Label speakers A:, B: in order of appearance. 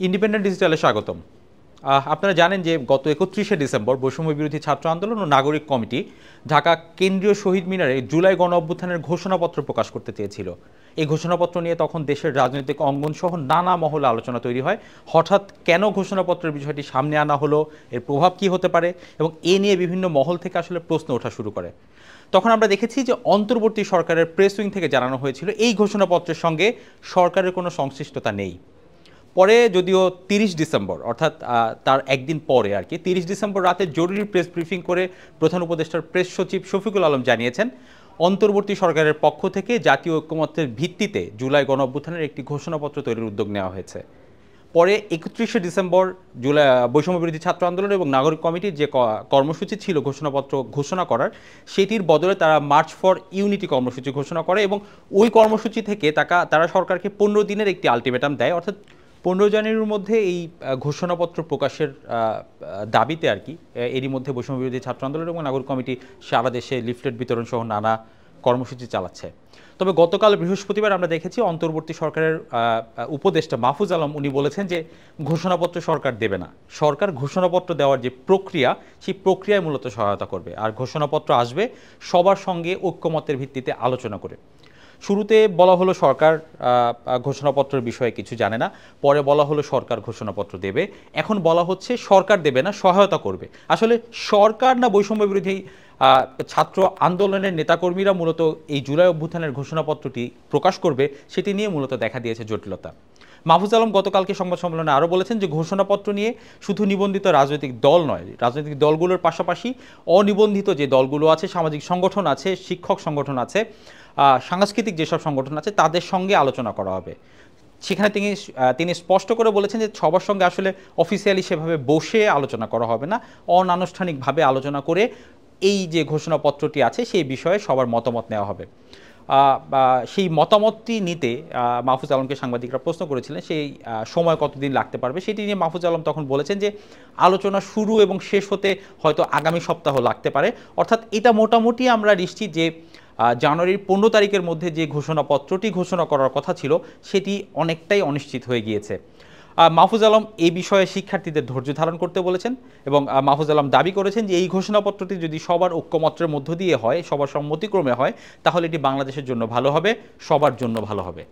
A: Independent ডিজিটালে স্বাগতম। আপনারা জানেন যে গত ৩১শে ডিসেম্বর বৈষম্য বিরোধী ছাত্র আন্দোলন ও নাগরিক কমিটি ঢাকা কেন্দ্রীয় শহীদ মিনারে জুলাই গণ অভ্যুত্থানের ঘোষণাপত্র প্রকাশ করতে চেয়েছিল। এই ঘোষণাপত্র নিয়ে তখন দেশের রাজনৈতিক অঙ্গন সহ নানা মহলে আলোচনা তৈরি হয়। হঠাৎ কেন ঘোষণাপত্রের বিষয়টি সামনে আনা হলো, এর প্রভাব কি হতে পারে, এবং এ নিয়ে বিভিন্ন মহল থেকে আসলে প্রশ্ন ওঠা শুরু করে। তখন আমরা দেখেছি যে অন্তর্বর্তী সরকারের প্রেস উইং থেকে জানানো হয়েছিল এই ঘোষণাপত্রের সঙ্গে সরকারের কোনো সংশ্লিষ্টতা নেই। পরে যদিও ৩০ ডিসেম্বর অর্থাৎ তার একদিন পরে আর কি ৩০ ডিসেম্বর রাতে জরুরি প্রেস ব্রিফিং করে প্রধান উপদেষ্টার প্রেস সচিব শফিকুল আলম জানিয়েছেন অন্তর্বর্তী সরকারের পক্ষ থেকে জাতীয় ঐক্যমত্যের ভিত্তিতে জুলাই গণ অভ্যুত্থানের একটি ঘোষণাপত্র তৈরির উদ্যোগ নেওয়া হয়েছে। পরে ৩১শে ডিসেম্বর জুলাই বৈষম্য বিরোধী ছাত্র আন্দোলন এবং নাগরিক কমিটির যে কর্মসূচি ছিল ঘোষণাপত্র ঘোষণা করার, সেটির বদলে তারা মার্চ ফর ইউনিটি কর্মসূচি ঘোষণা করে এবং ওই কর্মসূচি থেকে তারা সরকারকে ১৫ দিনের একটি আলটিমেটাম দেয়। অর্থাৎ ১৫ জানুয়ারির মধ্যে এই ঘোষণাপত্র প্রকাশের দাবিতে আর কি এরই মধ্যে বৈষম্য বিরোধী ছাত্র আন্দোলন এবং নাগরিক কমিটি সারা দেশে লিফলেট বিতরণ সহ নানা কর্মসূচি চালাচ্ছে। তবে গতকাল বৃহস্পতিবার আমরা দেখেছি অন্তর্বর্তী সরকারের উপদেষ্টা মাহফুজ আলম উনি বলেছেন যে ঘোষণাপত্র সরকার দেবে না, সরকার ঘোষণাপত্র দেওয়ার যে প্রক্রিয়া সেই প্রক্রিয়ায় মূলত সহায়তা করবে, আর ঘোষণাপত্র আসবে সবার সঙ্গে ঐক্যমতের ভিত্তিতে আলোচনা করে। শুরুতে বলা হলো সরকার ঘোষণাপত্রের বিষয়ে কিছু জানে না, পরে বলা হলো সরকার ঘোষণাপত্র দেবে, এখন বলা হচ্ছে সরকার দেবে না, সহায়তা করবে। আসলে সরকার না বৈষম্য বিরোধী ছাত্র আন্দোলনের নেতাকর্মীরা মূলত এই জুলাই অভ্যুত্থানের ঘোষণাপত্রটি প্রকাশ করবে, সেটি নিয়ে মূলত দেখা দিয়েছে জটিলতা। মাহফুজ আলম গতকালকে সংবাদ সম্মেলনে আরও বলেছেন যে ঘোষণাপত্র নিয়ে শুধু নিবন্ধিত রাজনৈতিক দল নয়, রাজনৈতিক দলগুলোর পাশাপাশি অনিবন্ধিত যে দলগুলো আছে, সামাজিক সংগঠন আছে, শিক্ষক সংগঠন আছে, সাংস্কৃতিক যেসব সংগঠন আছে তাদের সঙ্গে আলোচনা করা হবে। সেখানে তিনি স্পষ্ট করে বলেছেন যে সবার সঙ্গে আসলে অফিসিয়ালি সেভাবে বসে আলোচনা করা হবে না, অনানুষ্ঠানিকভাবে আলোচনা করে এই যে ঘোষণাপত্রটি আছে সেই বিষয়ে সবার মতামত নেওয়া হবে। সেই মতামতটি নিতে মাহফুজ আলমকে সাংবাদিকরা প্রশ্ন করেছিলেন সেই সময় কতদিন লাগতে পারবে, সেটি নিয়ে মাহফুজ আলম তখন বলেছেন যে আলোচনা শুরু এবং শেষ হতে হয়তো আগামী সপ্তাহ লাগতে পারে। অর্থাৎ এটা মোটামুটি আমরা নিশ্চিত যে জানুয়ারির ১৫ তারিখের মধ্যে যে ঘোষণাপত্রটি ঘোষণা করার কথা ছিল সেটি অনেকটাই অনিশ্চিত হয়ে গিয়েছে। মাহফুজ আলম এই বিষয়ে শিক্ষার্থীদের ধৈর্য ধারণ করতে বলেছেন এবং মাহফুজ আলম দাবি করেছেন যে এই ঘোষণাপত্রটি যদি সবার ঐক্যমত্যের মধ্য দিয়ে হয়, সবার সম্মতিক্রমে হয়, তাহলে এটি বাংলাদেশের জন্য ভালো হবে, সবার জন্য ভালো হবে।